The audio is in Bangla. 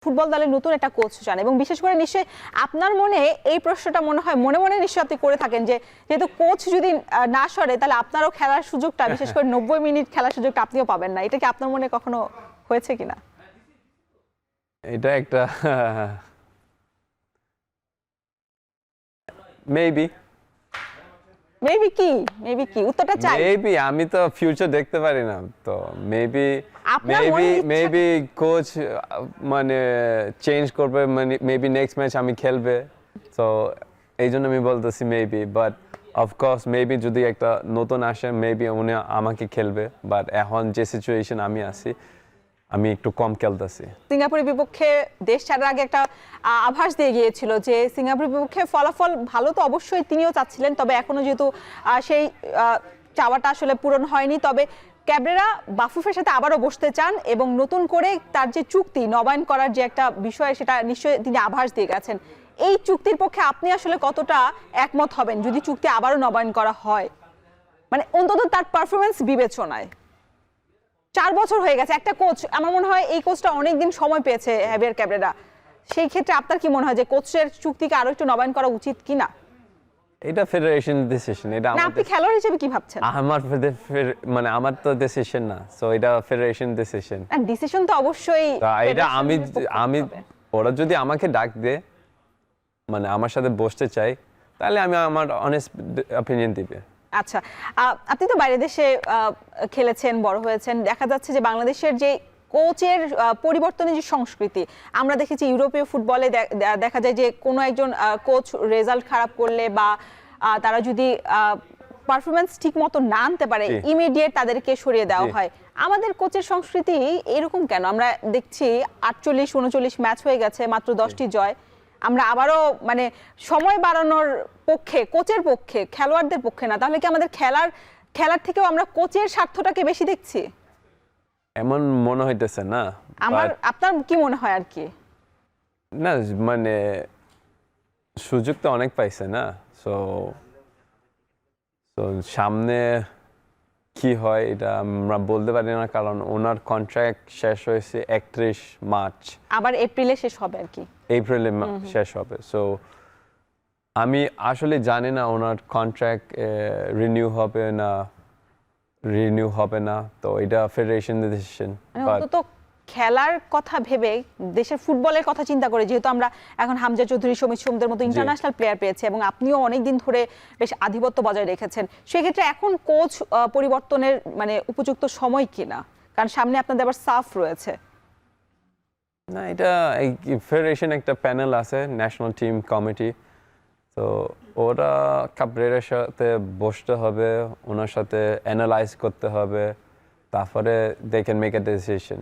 ফুটবল দলের নতুন একটা কোচ চান এবং বিশেষ করে নিশ্চয়ই আপনার মনে এই প্রশ্নটা মনে হয় মনে মনে নিশ্চয়ই আপনি করে থাকেন যে যেহেতু কোচ যদি না সরে তাহলে আপনারও খেলার সুযোগটা বিশেষ করে 90 মিনিট খেলার সুযোগটা আপনিও পাবেন না। এটা কি আপনার মনে কখনো হয়েছে কিনা? এটা একটা মেবি মেবি কি উত্তরটা চাই। মেবি আমি তো ফিউচার দেখতে পারি না, তো মেবি আপনার মনে ইচ্ছা- মেবি কোচ মানে চেঞ্জ করবে, মানে মেবি নেক্সট ম্যাচ আমি খেলবে, তো এই জন্য আমি বলতেছি মেবি। বাট অফকোর্স মেবি যদি একটা নতুন আসে মেবি উনি আমাকে খেলবে, বাট এখন যে সিচুয়েশন আমি আছি আমি একটু কম খেলতেছি। সিঙ্গাপুরের বিপক্ষে দেশ ছাড়ার আগে একটা আভাস দিয়ে গিয়েছিল যে সিঙ্গাপুরের বিপক্ষে ফলাফল ভালো তো অবশ্যই তিনিও চাচ্ছিলেন, তবে এখনো যেহেতু সেই চাওয়াটা আসলে পূরণ হয়নি। তবে ক্যাব্রেরা বাফুফের সাথে আবারও বসতে চান এবং নতুন করে তার যে চুক্তি নবায়ন করার যে একটা বিষয় সেটা নিশ্চয়ই তিনি আভাস দিয়ে গেছেন। এই চুক্তির পক্ষে আপনি আসলে কতটা একমত হবেন যদি চুক্তি আবারও নবায়ন করা হয়, মানে অন্তত তার পারফরমেন্স বিবেচনায়? 4 বছর হয়ে গেছে একটা কোচ, আমার মনে হয় এই কোচটা অনেকদিন সময় পেয়েছে হ্যাভিয়ার ক্যাব্রেরা। সেই ক্ষেত্রে আপনার কি মনে হয় যে কোচের চুক্তিকে আরো একটু নবায়ন করা উচিত কিনা? এটা ফেডারেশন ডিসিশন, এটা না আপনি খেলোয়াড় হিসেবে কি ভাবছেন? আমার মানে আমার তো ডিসিশন না, সো এটা ফেডারেশন ডিসিশন। না ডিসিশন তো অবশ্যই এটা আমি ওরা যদি আমাকে ডাক দে মানে আমার সাথে বসতে চাই তাহলে আমি আমার অনেস্ট অপিনিয়ন দিবে। আচ্ছা, আপনি তো বাইরের দেশে খেলেছেন, বড় হয়েছেন, দেখা যাচ্ছে যে বাংলাদেশের যে কোচের পরিবর্তনের যে সংস্কৃতি আমরা দেখেছি ইউরোপীয় ফুটবলে দেখা যায় যে কোনো একজন কোচ রেজাল্ট খারাপ করলে বা তারা যদি পারফরমেন্স ঠিক মতো না আনতে পারে ইমিডিয়েট তাদেরকে সরিয়ে দেওয়া হয়। আমাদের কোচের সংস্কৃতি এরকম কেন? আমরা দেখছি 48-39 ম্যাচ হয়ে গেছে, মাত্র 10টি জয়। আমরা আবারও মানে সময় বাড়ানোর পক্ষে, কোচের পক্ষে, খেলোয়াড়দের পক্ষে না। তাহলে কি আমাদের খেলার থেকেও আমরা কোচের স্বার্থটাকে বেশি দেখছি? এমন মনে হইতেছে না? আপনার কি মনে হয় আর কি? না মানে সুযোগ তো অনেক পাইছে না, সো সামনে কি হয় এটা আমরা বলতে পারি না, কারণ ওনার কন্ট্রাক্ট শেষ হয়েছে 31 মার্চ, আবার এপ্রিলে শেষ হবে আর কি, এপ্রিলে শেষ হবে। সো আমি আসলে জানি না ওনার কন্ট্রাক্ট রিনিউ হবে না, তো এটা ফেডারেশন ডিসিশন। তো খেলার কথা ভেবে দেশের ফুটবলের কথা চিন্তা করে, যেহেতু আমরা এখন হামজা চৌধুরী, সমিত সোমদের মতো ইন্টারন্যাশনাল প্লেয়ার পেয়েছি এবং আপনিও অনেকদিন ধরে বেশ আধিপত্য বজায় রেখেছেন, সেক্ষেত্রে এখন কোচ পরিবর্তনের মানে উপযুক্ত সময় কিনা? কারণ সামনে আপনাদের আবার সাফ রয়েছে। না এটা ফেডারেশন একটা প্যানেল আছে, ন্যাশনাল টিম কমিটি, তো ওরা ক্যাব্রেরার সাথে বসতে হবে, ওনার সাথে অ্যানালাইজ করতে হবে, তারপরে they can make a decision.